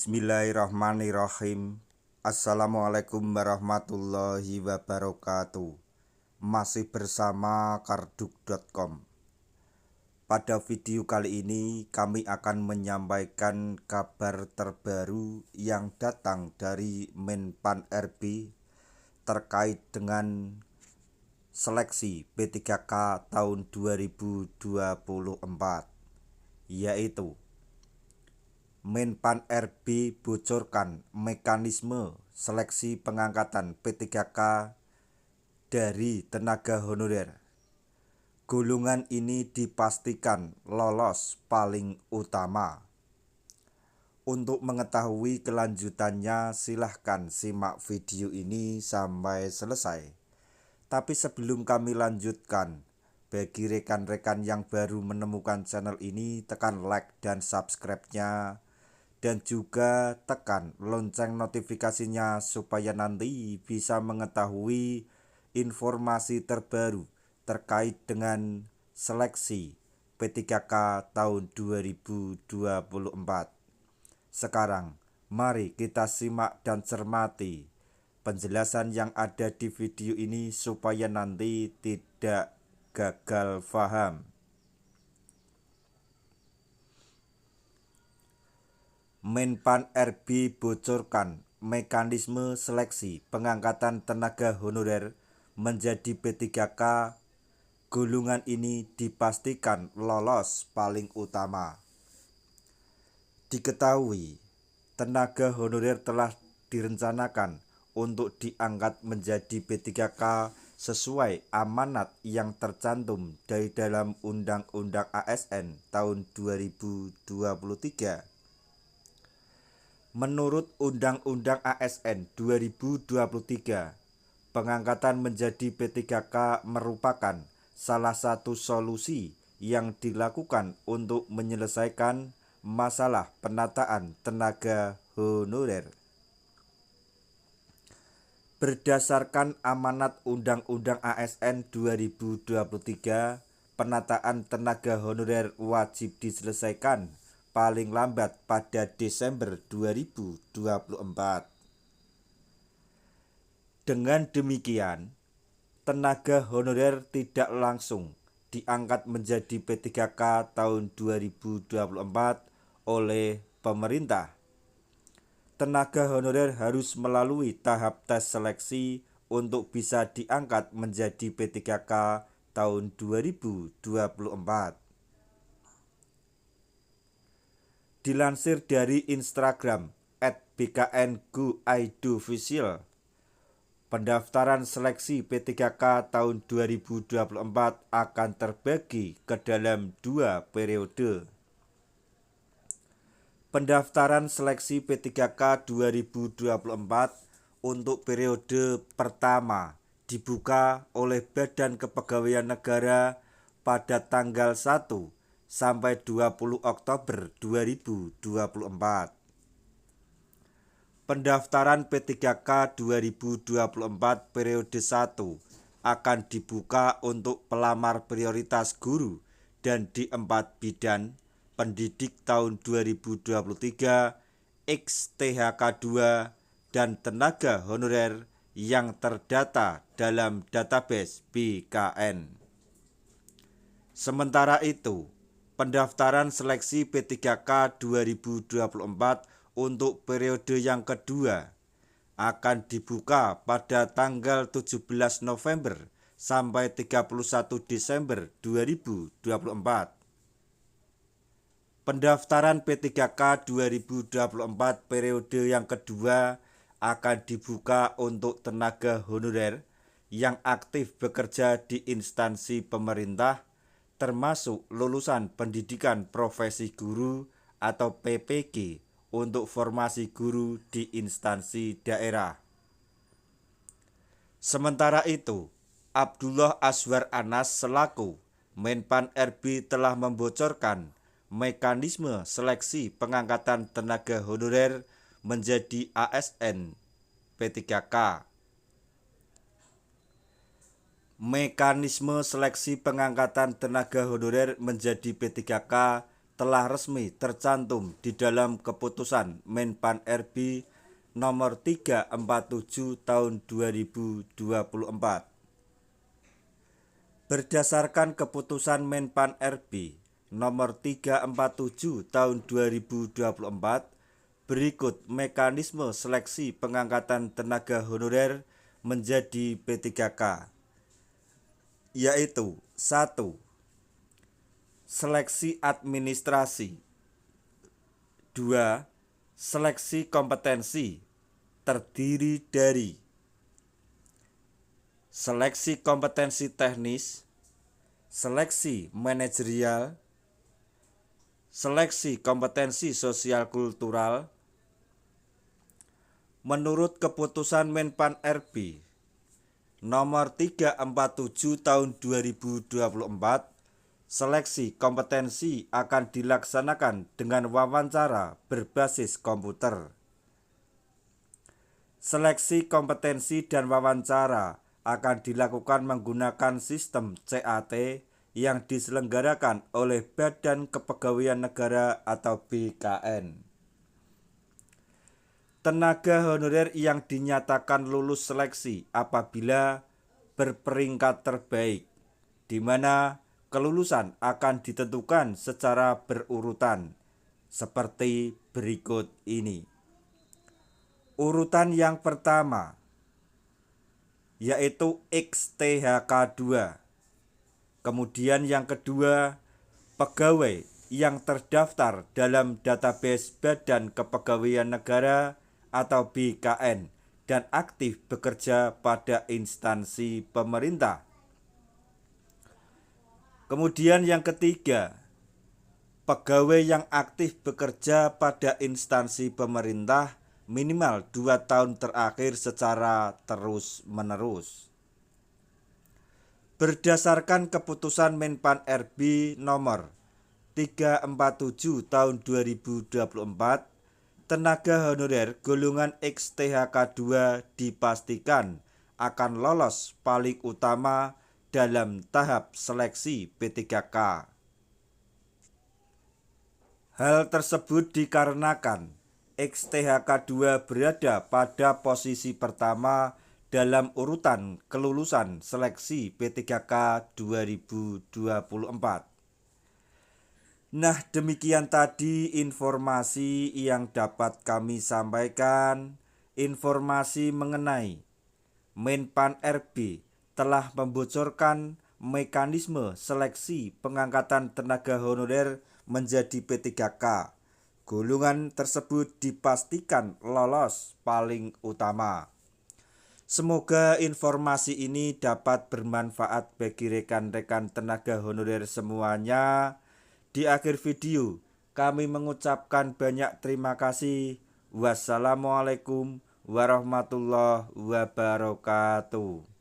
Bismillahirrahmanirrahim. Assalamualaikum warahmatullahi wabarakatuh. Masih bersama karduk.com. Pada video kali ini kami akan menyampaikan kabar terbaru yang datang dari Menpan RB terkait dengan seleksi P3K tahun 2024, yaitu Menpan RB bocorkan mekanisme seleksi pengangkatan P3K dari tenaga honorer. Golongan ini dipastikan lolos paling utama. Untuk mengetahui kelanjutannya silahkan simak video ini sampai selesai. Tapi sebelum kami lanjutkan, bagi rekan-rekan yang baru menemukan channel ini, tekan like dan subscribe-nya. Dan juga tekan lonceng notifikasinya supaya nanti bisa mengetahui informasi terbaru terkait dengan seleksi P3K tahun 2024. Sekarang mari kita simak dan cermati penjelasan yang ada di video ini supaya nanti tidak gagal paham. Menpan RB bocorkan mekanisme seleksi pengangkatan tenaga honorer menjadi P3K. Golongan ini dipastikan lolos paling utama. Diketahui, tenaga honorer telah direncanakan untuk diangkat menjadi P3K sesuai amanat yang tercantum dari dalam Undang-Undang ASN tahun 2023. Menurut Undang-Undang ASN 2023, pengangkatan menjadi P3K merupakan salah satu solusi yang dilakukan untuk menyelesaikan masalah penataan tenaga honorer. Berdasarkan amanat Undang-Undang ASN 2023, penataan tenaga honorer wajib diselesaikan paling lambat pada Desember 2024. Dengan demikian, tenaga honorer tidak langsung diangkat menjadi P3K tahun 2024 oleh pemerintah. Tenaga honorer harus melalui tahap tes seleksi untuk bisa diangkat menjadi P3K tahun 2024. Dilansir dari Instagram @bkn_go_id_official, pendaftaran seleksi P3K tahun 2024 akan terbagi ke dalam 2 periode. Pendaftaran seleksi P3K 2024 untuk periode pertama dibuka oleh Badan Kepegawaian Negara pada tanggal 1 sampai 20 Oktober 2024. Pendaftaran P3K 2024 periode 1 akan dibuka untuk pelamar prioritas guru dan di 4 bidang pendidik tahun 2023, XTHK 2, dan tenaga honorer yang terdata dalam database BKN. Sementara itu, pendaftaran seleksi P3K 2024 untuk periode yang kedua akan dibuka pada tanggal 17 November sampai 31 Desember 2024. Pendaftaran P3K 2024 periode yang kedua akan dibuka untuk tenaga honorer yang aktif bekerja di instansi pemerintah, termasuk lulusan pendidikan profesi guru atau PPG untuk formasi guru di instansi daerah. Sementara itu, Abdullah Azwar Anas selaku Menpan RB telah membocorkan mekanisme seleksi pengangkatan tenaga honorer menjadi ASN P3K. Mekanisme seleksi pengangkatan tenaga honorer menjadi P3K telah resmi tercantum di dalam keputusan Menpan RB nomor 347 tahun 2024. Berdasarkan keputusan Menpan RB nomor 347 tahun 2024, berikut mekanisme seleksi pengangkatan tenaga honorer menjadi P3K, yaitu 1. Seleksi administrasi. 2. Seleksi kompetensi terdiri dari seleksi kompetensi teknis, seleksi manajerial, seleksi kompetensi sosial kultural. Menurut keputusan Menpan RB nomor 347 tahun 2024, seleksi kompetensi akan dilaksanakan dengan wawancara berbasis komputer. Seleksi kompetensi dan wawancara akan dilakukan menggunakan sistem CAT yang diselenggarakan oleh Badan Kepegawaian Negara atau BKN. Tenaga honorer yang dinyatakan lulus seleksi apabila berperingkat terbaik, di mana kelulusan akan ditentukan secara berurutan seperti berikut ini. Urutan yang pertama yaitu XTHK2. Kemudian yang kedua, pegawai yang terdaftar dalam database Badan Kepegawaian Negara atau BKN dan aktif bekerja pada instansi pemerintah. Kemudian yang ketiga, pegawai yang aktif bekerja pada instansi pemerintah minimal 2 tahun terakhir secara terus-menerus. Berdasarkan keputusan Menpan RB nomor 347 tahun 2024, tenaga honorer golongan XTHK2 dipastikan akan lolos paling utama dalam tahap seleksi P3K. Hal tersebut dikarenakan XTHK2 berada pada posisi pertama dalam urutan kelulusan seleksi P3K 2024. Nah, demikian tadi informasi yang dapat kami sampaikan. Informasi mengenai Menpan RB telah membocorkan mekanisme seleksi pengangkatan tenaga honorer menjadi P3K. Golongan tersebut dipastikan lolos paling utama. Semoga informasi ini dapat bermanfaat bagi rekan-rekan tenaga honorer semuanya. Di akhir video, kami mengucapkan banyak terima kasih. Wassalamualaikum warahmatullahi wabarakatuh.